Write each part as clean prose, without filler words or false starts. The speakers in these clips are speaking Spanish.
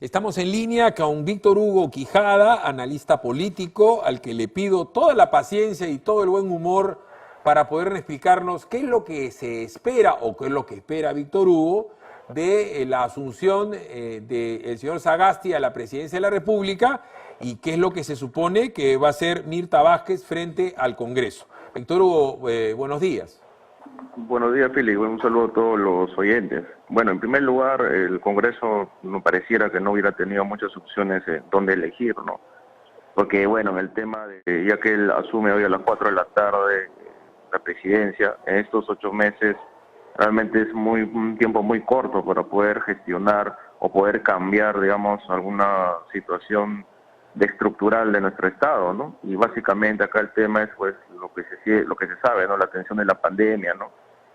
Estamos en línea con Víctor Hugo Quijada, analista político, al que le pido toda la paciencia y todo el buen humor para poder explicarnos qué es lo que se espera o qué es lo que espera Víctor Hugo de la asunción del señor Sagasti a la presidencia de la República y qué es lo que se supone que va a hacer Mirta Vázquez frente al Congreso. Víctor Hugo, buenos días. Buenos días, Fili. Un saludo a todos los oyentes. Bueno, en primer lugar, el Congreso no pareciera que no hubiera tenido muchas opciones donde elegir, ¿no? Porque, bueno, en el tema de, ya que él asume hoy a las 4 de la tarde la presidencia, en estos 8 meses realmente es un tiempo muy corto para poder gestionar o poder cambiar, digamos, alguna situación estructural de nuestro Estado, ¿no? Y básicamente acá el tema es, pues, lo que se sabe, ¿no? La atención de la pandemia, ¿no?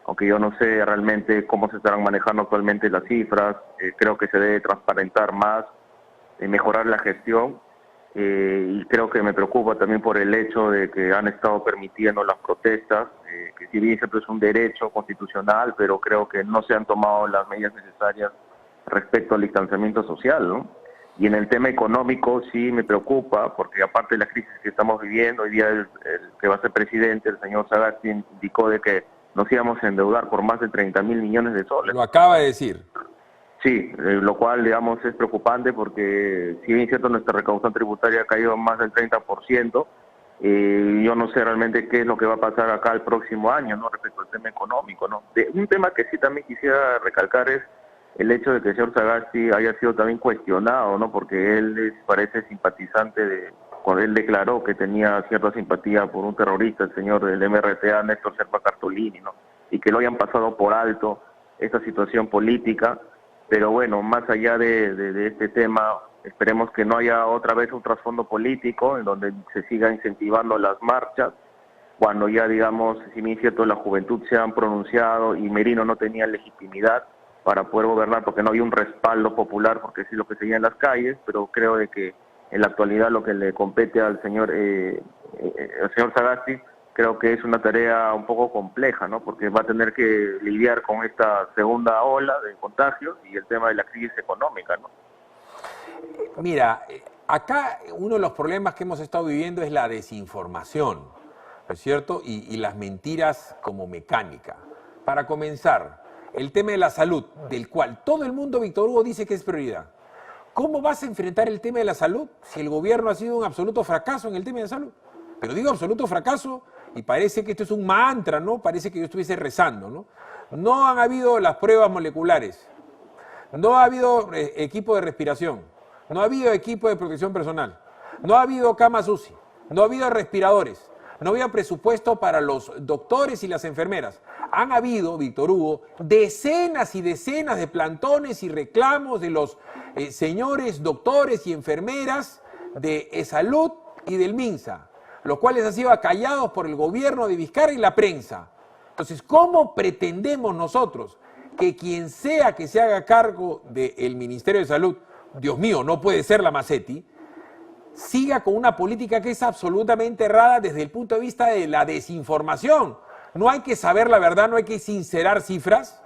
Aunque yo no sé realmente cómo se estarán manejando actualmente las cifras, creo que se debe transparentar más, mejorar la gestión, y creo que me preocupa también por el hecho de que han estado permitiendo las protestas, que si bien siempre es un derecho constitucional, pero creo que no se han tomado las medidas necesarias respecto al distanciamiento social, ¿no? Y en el tema económico sí me preocupa, porque aparte de la crisis que estamos viviendo, hoy día el que va a ser presidente, el señor Sagasti, indicó de que nos íbamos a endeudar por más de 30.000 millones de soles. Lo acaba de decir. Sí, lo cual, digamos, es preocupante porque si bien es cierto nuestra recaudación tributaria ha caído más del 30%, yo no sé realmente qué es lo que va a pasar acá el próximo año, ¿no? Respecto al tema económico, ¿no? Un tema que sí también quisiera recalcar es el hecho de que el señor Sagasti haya sido también cuestionado, ¿no? Porque él parece simpatizante cuando él declaró que tenía cierta simpatía por un terrorista, el señor del MRTA, Néstor Serpa Cartolini, ¿no? Y que lo hayan pasado por alto esta situación política. Pero bueno, más allá de este tema, esperemos que no haya otra vez un trasfondo político en donde se siga incentivando las marchas, cuando ya, digamos, si bien es cierto, la juventud se han pronunciado y Merino no tenía legitimidad para poder gobernar porque no había un respaldo popular, porque sí lo que seguía en las calles, pero creo de que en la actualidad lo que le compete al señor Sagasti, creo que es una tarea un poco compleja, ¿no? Porque va a tener que lidiar con esta segunda ola de contagios y el tema de la crisis económica, ¿no? Mira, acá uno de los problemas que hemos estado viviendo es la desinformación, ¿no es cierto? Y las mentiras como mecánica. Para comenzar, el tema de la salud, del cual todo el mundo, Víctor Hugo, dice que es prioridad. ¿Cómo vas a enfrentar el tema de la salud si el gobierno ha sido un absoluto fracaso en el tema de salud? Pero digo absoluto fracaso y parece que esto es un mantra, ¿no? Parece que yo estuviese rezando, ¿no? No han habido las pruebas moleculares, no ha habido equipo de respiración, no ha habido equipo de protección personal, no ha habido camas UCI, no ha habido respiradores, no había presupuesto para los doctores y las enfermeras. Han habido, Víctor Hugo, decenas y decenas de plantones y reclamos de los señores doctores y enfermeras de salud y del MINSA, los cuales han sido acallados por el gobierno de Vizcarra y la prensa. Entonces, ¿cómo pretendemos nosotros que quien sea que se haga cargo del Ministerio de Salud, Dios mío, no puede ser la Macetti, siga con una política que es absolutamente errada desde el punto de vista de la desinformación? ¿No hay que saber la verdad, no hay que sincerar cifras?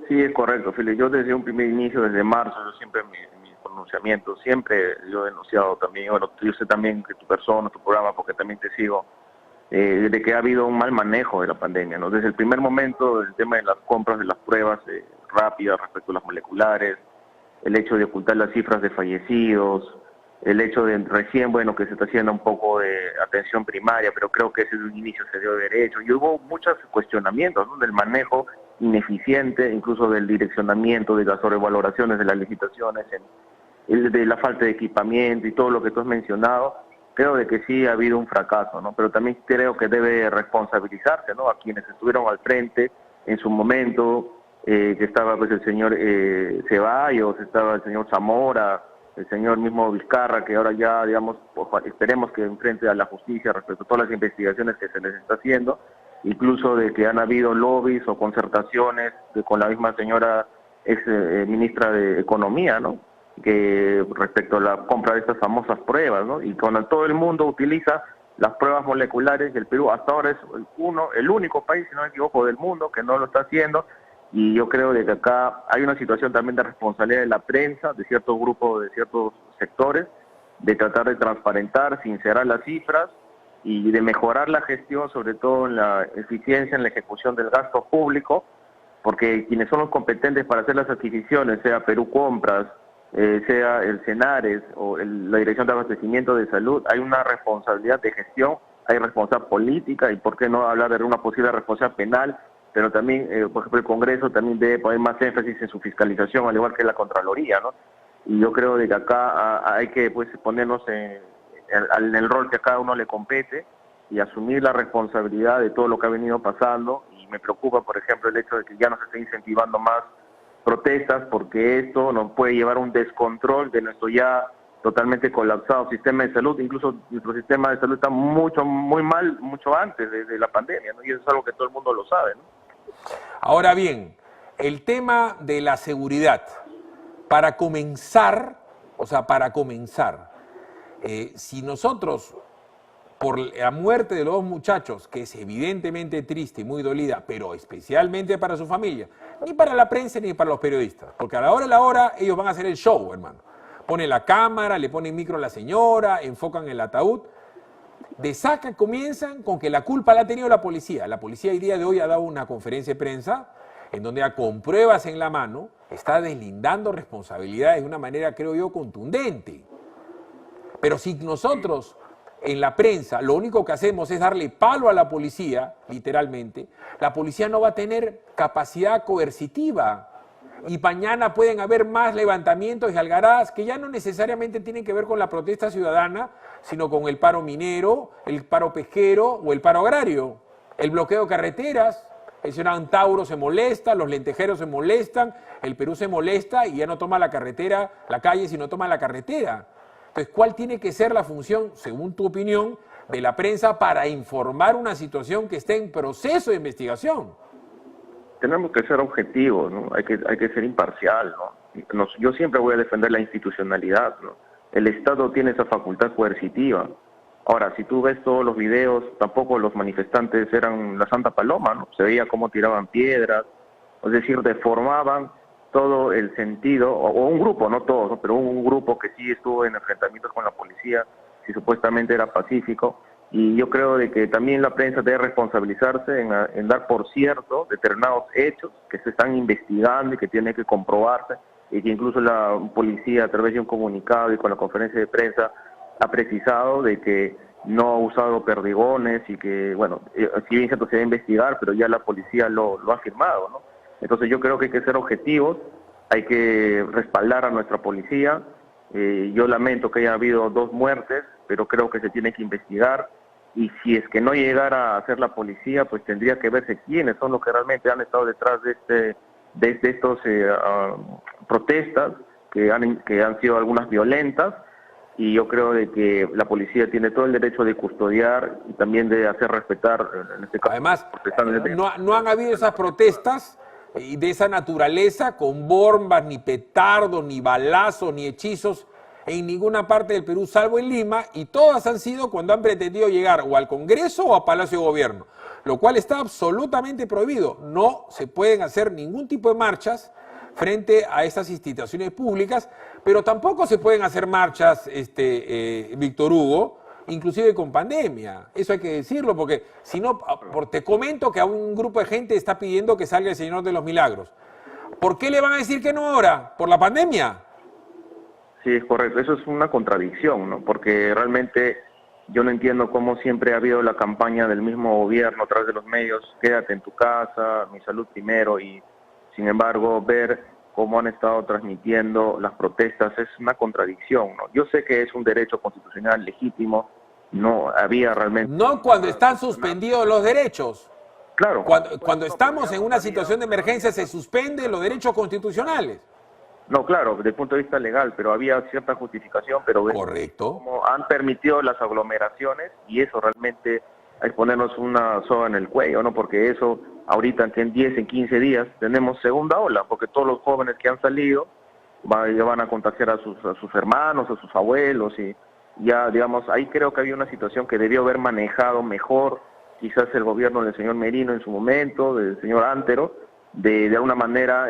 Sí, es correcto, Felipe. Yo desde un primer inicio, desde marzo, yo siempre en mis pronunciamientos, siempre yo he denunciado también, bueno, yo sé también que tu persona, tu programa, porque también te sigo, de que ha habido un mal manejo de la pandemia, ¿no? Desde el primer momento, el tema de las compras de las pruebas rápidas respecto a las moleculares, el hecho de ocultar las cifras de fallecidos, el hecho de recién, bueno, que se está haciendo un poco de atención primaria, pero creo que ese es un inicio se dio derecho. Y hubo muchos cuestionamientos, ¿no? Del manejo ineficiente, incluso del direccionamiento, de las sobrevaloraciones de las licitaciones, de la falta de equipamiento y todo lo que tú has mencionado. Creo de que sí ha habido un fracaso, ¿no? Pero también creo que debe responsabilizarse, ¿no? A quienes estuvieron al frente en su momento, que estaba pues el señor Ceballos, estaba el señor Zamora, el señor mismo Vizcarra, que ahora ya, digamos, esperemos que enfrente a la justicia respecto a todas las investigaciones que se les está haciendo, incluso de que han habido lobbies o concertaciones con la misma señora ex ministra de Economía, ¿no? Que respecto a la compra de estas famosas pruebas, ¿no? Y cuando todo el mundo utiliza las pruebas moleculares, el Perú hasta ahora es el único país, si no me equivoco, del mundo que no lo está haciendo, Y yo creo de que acá hay una situación también de responsabilidad de la prensa, de ciertos grupos, de ciertos sectores, de tratar de transparentar, sincerar las cifras y de mejorar la gestión, sobre todo en la eficiencia en la ejecución del gasto público, porque quienes son los competentes para hacer las adquisiciones, sea Perú Compras, sea el Cenares o la Dirección de Abastecimiento de Salud, hay una responsabilidad de gestión, hay responsabilidad política y por qué no hablar de una posible responsabilidad penal, pero también, por ejemplo, el Congreso también debe poner más énfasis en su fiscalización, al igual que la Contraloría, ¿no? Y yo creo de que acá hay que pues ponernos en el rol que a cada uno le compete y asumir la responsabilidad de todo lo que ha venido pasando. Y me preocupa, por ejemplo, el hecho de que ya no se esté incentivando más protestas, porque esto nos puede llevar a un descontrol de nuestro ya totalmente colapsado sistema de salud. Incluso nuestro sistema de salud está muy mal, mucho antes de la pandemia, ¿no? Y eso es algo que todo el mundo lo sabe, ¿no? Ahora bien, el tema de la seguridad. Para comenzar, si nosotros, por la muerte de los dos muchachos, que es evidentemente triste y muy dolida, pero especialmente para su familia, ni para la prensa ni para los periodistas, porque a la hora ellos van a hacer el show, hermano. Ponen la cámara, le ponen micro a la señora, enfocan el ataúd. De saca comienzan con que la culpa la ha tenido la policía. La policía el día de hoy ha dado una conferencia de prensa en donde con pruebas en la mano está deslindando responsabilidades de una manera, creo yo, contundente. Pero si nosotros en la prensa lo único que hacemos es darle palo a la policía, literalmente, la policía no va a tener capacidad coercitiva. Y mañana pueden haber más levantamientos y algaradas que ya no necesariamente tienen que ver con la protesta ciudadana, sino con el paro minero, el paro pesquero o el paro agrario, el bloqueo de carreteras. El señor Antauro se molesta, los lentejeros se molestan, el Perú se molesta y ya no toma la calle, sino toma la carretera. Entonces, ¿cuál tiene que ser la función, según tu opinión, de la prensa para informar una situación que esté en proceso de investigación? Tenemos que ser objetivos, ¿no? Hay que ser imparcial, ¿no? Yo siempre voy a defender la institucionalidad, ¿no? El Estado tiene esa facultad coercitiva. Ahora, si tú ves todos los videos, tampoco los manifestantes eran la Santa Paloma, ¿no? Se veía cómo tiraban piedras, es decir, deformaban todo el sentido, o un grupo, no todos, ¿no? Pero un grupo que sí estuvo en enfrentamientos con la policía, que supuestamente era pacífico, y yo creo de que también la prensa debe responsabilizarse en dar por cierto determinados hechos que se están investigando y que tienen que comprobarse, y que incluso la policía, a través de un comunicado y con la conferencia de prensa, ha precisado de que no ha usado perdigones y que, bueno, si bien cierto se debe investigar, pero ya la policía lo ha firmado, ¿no? Entonces yo creo que hay que ser objetivos, hay que respaldar a nuestra policía. Yo lamento que haya habido 2 muertes, pero creo que se tiene que investigar. Y si es que no llegara a ser la policía, pues tendría que verse quiénes son los que realmente han estado detrás de estos protestas, que han sido algunas violentas. Y yo creo de que la policía tiene todo el derecho de custodiar y también de hacer respetar, en este caso. Además, no han habido esas protestas de esa naturaleza con bombas, ni petardos, ni balazos, ni hechizos en ninguna parte del Perú, salvo en Lima, y todas han sido cuando han pretendido llegar o al Congreso o a Palacio de Gobierno, lo cual está absolutamente prohibido. No se pueden hacer ningún tipo de marchas frente a estas instituciones públicas, pero tampoco se pueden hacer marchas, Víctor Hugo, inclusive con pandemia. Eso hay que decirlo, porque si no, te comento que a un grupo de gente está pidiendo que salga el Señor de los Milagros. ¿Por qué le van a decir que no ahora? ¿Por la pandemia? Sí, es correcto. Eso es una contradicción, ¿no? Porque realmente yo no entiendo cómo siempre ha habido la campaña del mismo gobierno a través de los medios, quédate en tu casa, mi salud primero, y sin embargo ver cómo han estado transmitiendo las protestas es una contradicción, ¿no? Yo sé que es un derecho constitucional legítimo, no había realmente... No cuando están suspendidos los derechos. Claro. Cuando estamos en una situación de emergencia se suspenden los derechos constitucionales. No, claro, desde el punto de vista legal, pero había cierta justificación, pero correcto, como han permitido las aglomeraciones, y eso realmente es ponernos una soga en el cuello, ¿no? Porque eso ahorita en 10, en 15 días tenemos segunda ola, porque todos los jóvenes que han salido ya van a contagiar a sus hermanos, a sus abuelos, y ya, digamos, ahí creo que había una situación que debió haber manejado mejor quizás el gobierno del señor Merino en su momento, del señor Antero, de alguna manera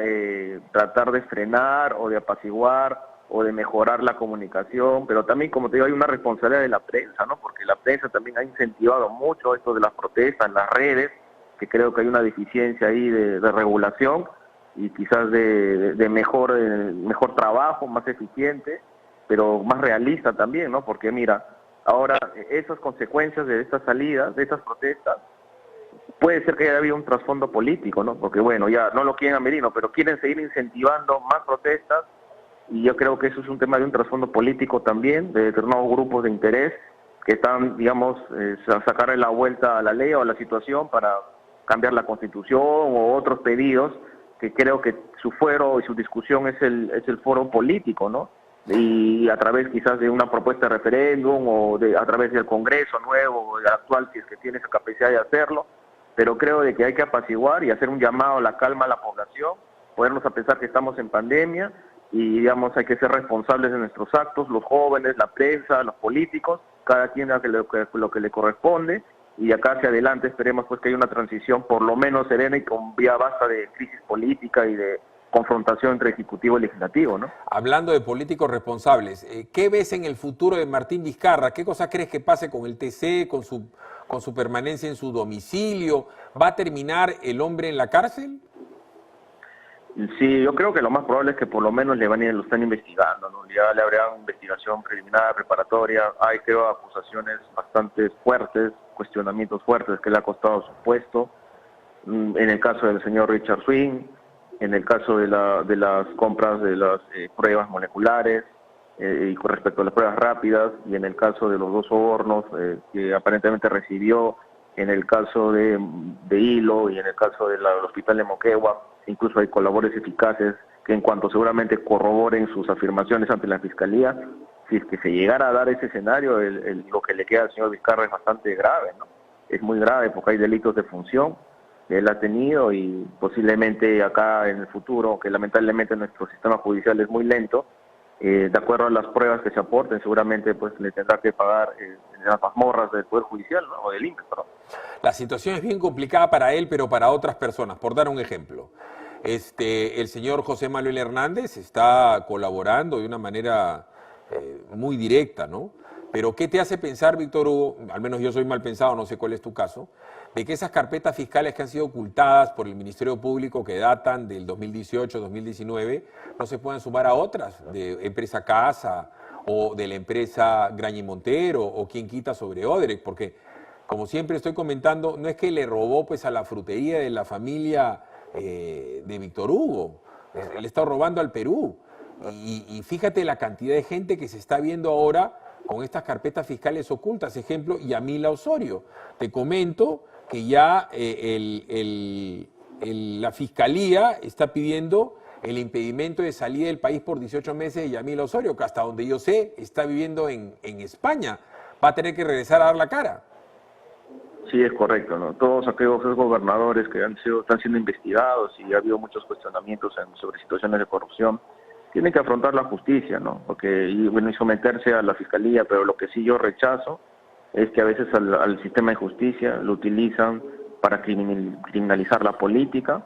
tratar de frenar o de apaciguar o de mejorar la comunicación, pero también, como te digo, hay una responsabilidad de la prensa, ¿no? Porque la prensa también ha incentivado mucho esto de las protestas en las redes, que creo que hay una deficiencia ahí de regulación y quizás de mejor trabajo, más eficiente, pero más realista también, ¿no? Porque mira, ahora esas consecuencias de estas salidas, de estas protestas, puede ser que haya habido un trasfondo político, ¿no? Porque bueno, ya no lo quieren a Merino, pero quieren seguir incentivando más protestas, y yo creo que eso es un tema de un trasfondo político también, de determinados grupos de interés que están, digamos, sacarle la vuelta a la ley o a la situación para cambiar la Constitución o otros pedidos, que creo que su fuero y su discusión es el foro político, ¿no? Y a través quizás de una propuesta de referéndum o a través del Congreso nuevo o el actual, si es que tiene esa capacidad de hacerlo, pero creo de que hay que apaciguar y hacer un llamado a la calma a la población, ponernos a pensar que estamos en pandemia, y digamos hay que ser responsables de nuestros actos, los jóvenes, la prensa, los políticos, cada quien hace lo que le corresponde, y acá hacia adelante esperemos pues que haya una transición por lo menos serena y con vía basta de crisis política y de confrontación entre ejecutivo y legislativo, ¿no? Hablando de políticos responsables, ¿qué ves en el futuro de Martín Vizcarra? ¿Qué cosa crees que pase con el TC, con su permanencia en su domicilio? ¿Va a terminar el hombre en la cárcel? Sí, yo creo que lo más probable es que por lo menos lo están investigando, ¿no? Ya le habrá investigación preliminar, preparatoria, hay creo acusaciones bastante fuertes, cuestionamientos fuertes que le ha costado su puesto, en el caso del señor Richard Swing, en el caso de las compras de las pruebas moleculares y con respecto a las pruebas rápidas, y en el caso de los 2 sobornos que aparentemente recibió, en el caso de Hilo y en el caso del hospital de Moquegua. Incluso hay colaboradores eficaces que en cuanto seguramente corroboren sus afirmaciones ante la Fiscalía, si es que se llegara a dar ese escenario, lo que le queda al señor Vizcarra es bastante grave, ¿no? Es muy grave porque hay delitos de función que él ha tenido, y posiblemente acá en el futuro, que lamentablemente nuestro sistema judicial es muy lento, de acuerdo a las pruebas que se aporten, seguramente pues le tendrá que pagar en las mazmorras del Poder Judicial, ¿no? O del INPE, perdón. La situación es bien complicada para él, pero para otras personas. Por dar un ejemplo, el señor José Manuel Hernández está colaborando de una manera muy directa, ¿no? Pero ¿qué te hace pensar, Víctor Hugo? Al menos yo soy mal pensado, no sé cuál es tu caso, de que esas carpetas fiscales que han sido ocultadas por el Ministerio Público, que datan del 2018-2019, no se puedan sumar a otras, de empresa Casa o de la empresa Graña Montero o quien quita sobre Odebrecht? Porque, como siempre estoy comentando, no es que le robó pues a la frutería de la familia de Víctor Hugo, él está robando al Perú. Y fíjate la cantidad de gente que se está viendo ahora con estas carpetas fiscales ocultas. Ejemplo, Yamila Osorio. Te comento que ya la Fiscalía está pidiendo el impedimento de salida del país por 18 meses de Yamila Osorio, que hasta donde yo sé está viviendo en España. Va a tener que regresar a dar la cara. Sí, es correcto, ¿no? Todos aquellos gobernadores que están siendo investigados y ha habido muchos cuestionamientos sobre situaciones de corrupción, tienen que afrontar la justicia, ¿no? Y someterse a la Fiscalía, pero lo que sí yo rechazo es que a veces al sistema de justicia lo utilizan para criminalizar la política,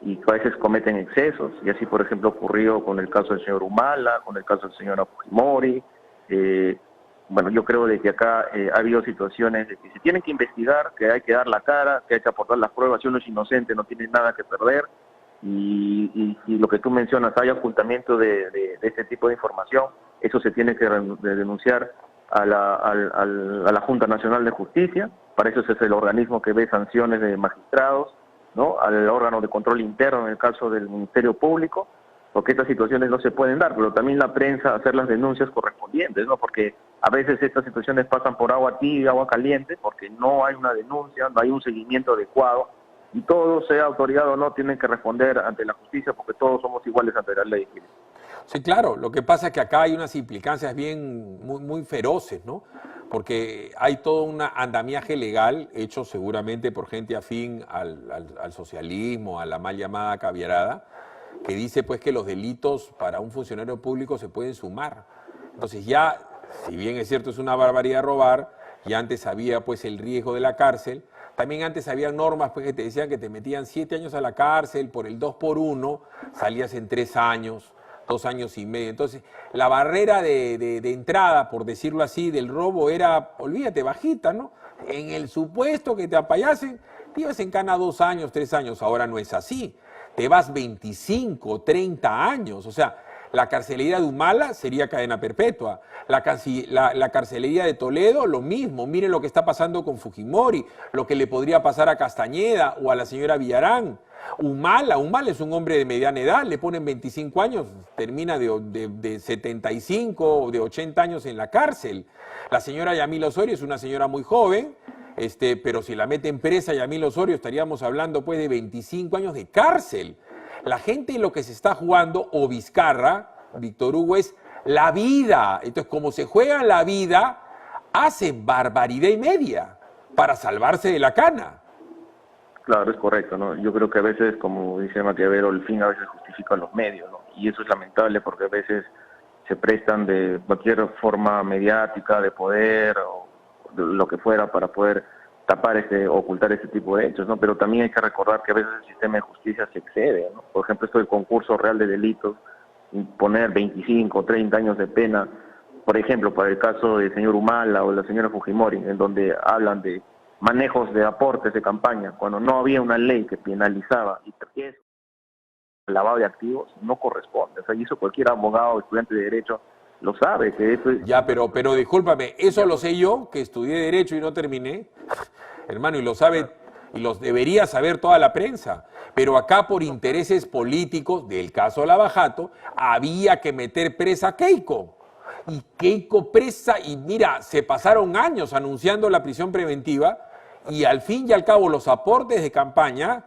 y que a veces cometen excesos, y así por ejemplo ocurrió con el caso del señor Humala, con el caso del señor Fujimori. Yo creo de que acá ha habido situaciones de que se tienen que investigar, que hay que dar la cara, que hay que aportar las pruebas. Si uno es inocente no tiene nada que perder, y si lo que tú mencionas hay ocultamiento de este tipo de información, eso se tiene que denunciar a la Junta Nacional de Justicia. Para eso es el organismo que ve sanciones de magistrados, ¿no? Al órgano de control interno en el caso del Ministerio Público, porque estas situaciones no se pueden dar, pero también la prensa hacer las denuncias correspondientes, ¿no? Porque a veces estas situaciones pasan por agua tibia, agua caliente, porque no hay una denuncia, no hay un seguimiento adecuado, y todos, sea autoridad o no, tienen que responder ante la justicia, porque todos somos iguales ante la ley. Sí, claro. Lo que pasa es que acá hay unas implicancias muy feroces, ¿no? Porque hay todo un andamiaje legal hecho seguramente por gente afín al socialismo, a la mal llamada caviarada, que dice pues que los delitos para un funcionario público se pueden sumar. Entonces ya, si bien es cierto es una barbaridad robar, ya antes había pues el riesgo de la cárcel, También antes había normas pues, que te decían que te metían 7 años a la cárcel, por el 2 por 1 salías en 3 años, 2 años y medio. Entonces, la barrera de entrada, por decirlo así, del robo era, olvídate, bajita, ¿no? En el supuesto que te apayasen, te ibas en cana 2 años, 3 años. Ahora no es así. Te vas 25, 30 años. O sea, la carcelería de Humala sería cadena perpetua. La carcelería de Toledo, lo mismo. Miren lo que está pasando con Fujimori, lo que le podría pasar a Castañeda o a la señora Villarán. Humala es un hombre de mediana edad, le ponen 25 años, termina de 75 o de 80 años en la cárcel. La señora Yamila Osorio es una señora muy joven, pero si la mete en presa Yamila Osorio estaríamos hablando pues de 25 años de cárcel. La gente lo que se está jugando, o Vizcarra, Víctor Hugo, es la vida. Entonces, como se juega la vida, hace barbaridad y media para salvarse de la cana. Claro, es correcto, ¿no? Yo creo que a veces, como dice Maquiavelo, el fin a veces justifica los medios, ¿no? Y eso es lamentable porque a veces se prestan de cualquier forma mediática, de poder o de lo que fuera para poder tapar ocultar este tipo de hechos, ¿no? Pero también hay que recordar que a veces el sistema de justicia se excede, ¿no? Por ejemplo, esto del concurso real de delitos, imponer 25 o 30 años de pena, por ejemplo, para el caso del señor Humala o la señora Fujimori, en donde hablan de manejos de aportes de campaña, cuando no había una ley que penalizaba y eso, el lavado de activos, no corresponde. O sea, y eso cualquier abogado o estudiante de Derecho lo sabe. Que eso es... Ya, pero discúlpame, eso lo sé yo, que estudié Derecho y no terminé, hermano, y lo sabe, y los debería saber toda la prensa. Pero acá, por intereses políticos, del caso Lavajato, había que meter presa a Keiko. Y Keiko presa, y mira, se pasaron años anunciando la prisión preventiva, y al fin y al cabo los aportes de campaña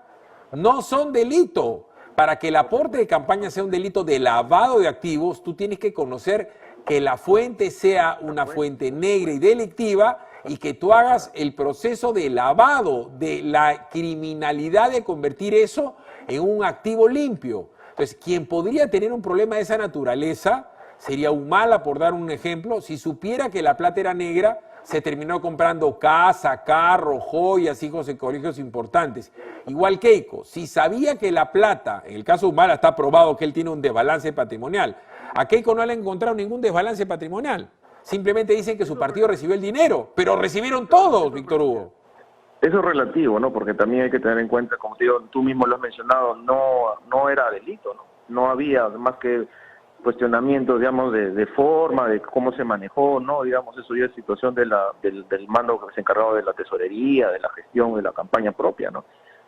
no son delito. Para que el aporte de campaña sea un delito de lavado de activos, tú tienes que conocer que la fuente sea una fuente negra y delictiva y que tú hagas el proceso de lavado de la criminalidad de convertir eso en un activo limpio. Entonces, quien podría tener un problema de esa naturaleza sería Humala, por dar un ejemplo, si supiera que la plata era negra, se terminó comprando casa, carro, joyas, hijos en colegios importantes. Igual Keiko, si sabía que la plata, en el caso de Humala está probado que él tiene un desbalance patrimonial, a Keiko no le han encontrado ningún desbalance patrimonial. Simplemente dicen que su partido recibió el dinero, pero recibieron todos, Víctor Hugo. Eso es relativo, ¿no? Porque también hay que tener en cuenta, como te digo, tú mismo lo has mencionado, no era delito, ¿no? No había más que cuestionamientos, digamos, de forma, de cómo se manejó, ¿no? Digamos, eso ya es situación del mando que se encargaba de la tesorería, de la gestión, de la campaña propia, ¿no?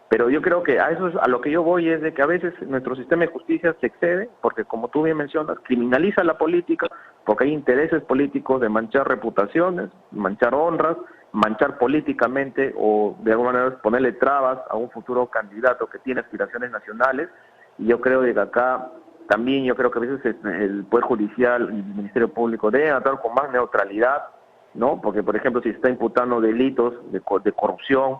Pero yo creo que a lo que yo voy es de que a veces nuestro sistema de justicia se excede, porque como tú bien mencionas, criminaliza la política, porque hay intereses políticos de manchar reputaciones, manchar honras, manchar políticamente o de alguna manera ponerle trabas a un futuro candidato que tiene aspiraciones nacionales. Y yo creo que acá también yo creo que a veces el Poder Judicial y el Ministerio Público deben actuar con más neutralidad, ¿no? Porque, por ejemplo, si se está imputando delitos de corrupción,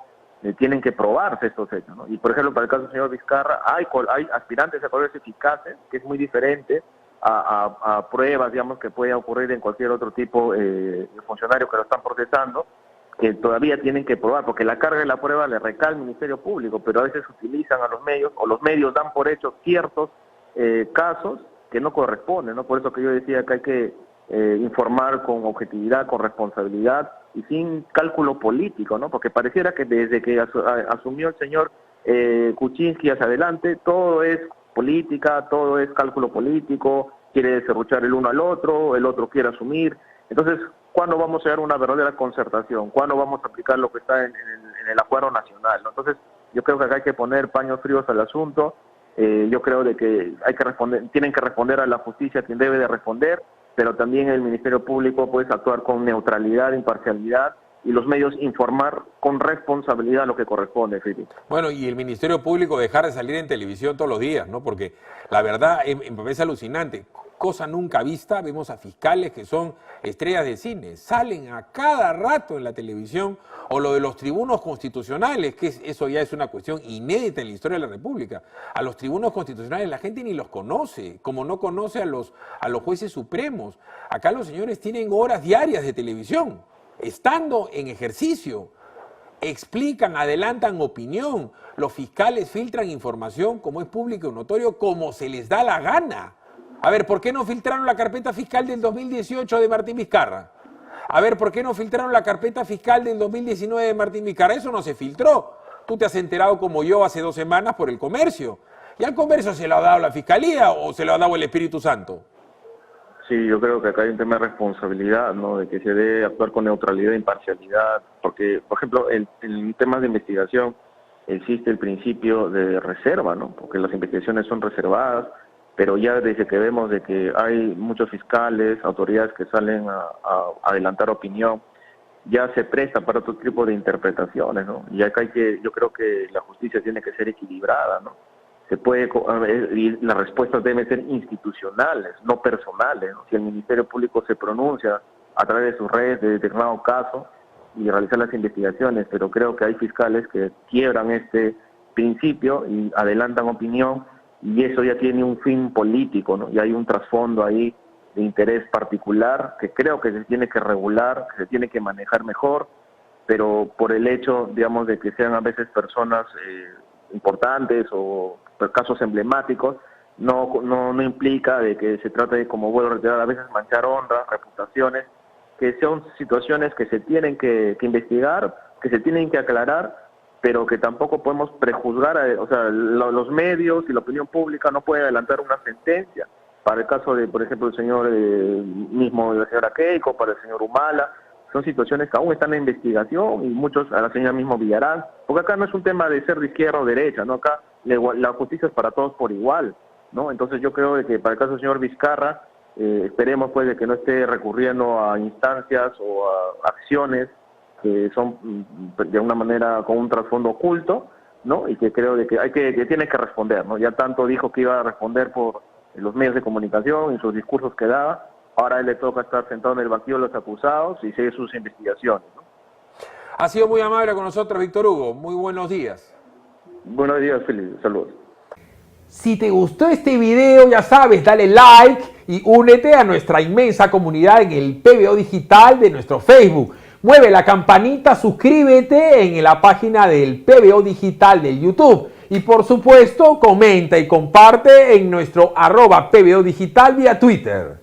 tienen que probarse estos hechos, ¿no? Y, por ejemplo, para el caso del señor Vizcarra, hay aspirantes a colores eficaces, que es muy diferente a pruebas, digamos, que pueden ocurrir en cualquier otro tipo de funcionario que lo están procesando, que todavía tienen que probar, porque la carga de la prueba le recae al Ministerio Público, pero a veces utilizan a los medios, o los medios dan por hecho ciertos casos que no corresponden, ¿no? Por eso que yo decía que hay que informar con objetividad, con responsabilidad y sin cálculo político, ¿no? Porque pareciera que desde que asumió el señor Kuczynski hacia adelante, todo es política, todo es cálculo político, quiere serruchar el uno al otro, el otro quiere asumir. Entonces, ¿cuándo vamos a llegar a una verdadera concertación? ¿Cuándo vamos a aplicar lo que está en el acuerdo nacional, ¿no? Entonces, yo creo que acá hay que poner paños fríos al asunto. Yo creo de que tienen que responder a la justicia quien debe de responder, pero también el Ministerio Público puede actuar con neutralidad, imparcialidad, y los medios informar con responsabilidad lo que corresponde, Felipe. Bueno, y el Ministerio Público dejar de salir en televisión todos los días, ¿no? Porque la verdad me parece alucinante. Cosa nunca vista, vemos a fiscales que son estrellas de cine, salen a cada rato en la televisión, o lo de los tribunos constitucionales, que eso ya es una cuestión inédita en la historia de la República. A los tribunos constitucionales la gente ni los conoce, como no conoce a los jueces supremos. Acá los señores tienen horas diarias de televisión, estando en ejercicio. explican, adelantan opinión. Los fiscales filtran información, como es público y notorio, como se les da la gana. A ver, ¿por qué no filtraron la carpeta fiscal del 2018 de Martín Vizcarra? A ver, ¿por qué no filtraron la carpeta fiscal del 2019 de Martín Vizcarra? Eso no se filtró. Tú te has enterado como yo hace 2 semanas por El Comercio. ¿Y al Comercio se lo ha dado la Fiscalía o se lo ha dado el Espíritu Santo? Sí, yo creo que acá hay un tema de responsabilidad, ¿no? De que se debe actuar con neutralidad e imparcialidad, porque, por ejemplo, en temas de investigación existe el principio de reserva, ¿no? Porque las investigaciones son reservadas, pero ya desde que vemos de que hay muchos fiscales, autoridades que salen a adelantar opinión, ya se presta para otro tipo de interpretaciones, ¿no? Y acá yo creo que la justicia tiene que ser equilibrada, ¿no? Y las respuestas deben ser institucionales, no personales, ¿no? Si el Ministerio Público se pronuncia a través de sus redes de determinado caso y realizar las investigaciones, pero creo que hay fiscales que quiebran este principio y adelantan opinión, y eso ya tiene un fin político, ¿no? Y hay un trasfondo ahí de interés particular que creo que se tiene que regular, que se tiene que manejar mejor, pero por el hecho, digamos, de que sean a veces personas importantes o casos emblemáticos, no implica de que se trate de, como vuelvo a reiterar, a veces manchar honras, reputaciones, que son situaciones que se tienen que investigar, que se tienen que aclarar, pero que tampoco podemos prejuzgar, o sea, los medios y la opinión pública no pueden adelantar una sentencia. Para el caso de, por ejemplo, el señor mismo, de la señora Keiko, para el señor Humala, son situaciones que aún están en investigación, y muchos, a la señora mismo Villarán, porque acá no es un tema de ser de izquierda o derecha, ¿no? Acá la justicia es para todos por igual, ¿no? Entonces yo creo de que para el caso del señor Vizcarra, esperemos pues de que no esté recurriendo a instancias o a acciones que son de una manera con un trasfondo oculto, ¿no? Y que creo de que tiene que responder, ¿no? Ya tanto dijo que iba a responder por los medios de comunicación y sus discursos que daba, ahora a él le toca estar sentado en el banquillo de los acusados y seguir sus investigaciones, ¿no? Ha sido muy amable con nosotros, Víctor Hugo. Muy buenos días. Buenos días, Felipe. Saludos. Si te gustó este video, ya sabes, dale like y únete a nuestra inmensa comunidad en el PBO Digital de nuestro Facebook. Mueve la campanita, suscríbete en la página del PBO Digital del YouTube. Y por supuesto, comenta y comparte en nuestro @PBO Digital vía Twitter.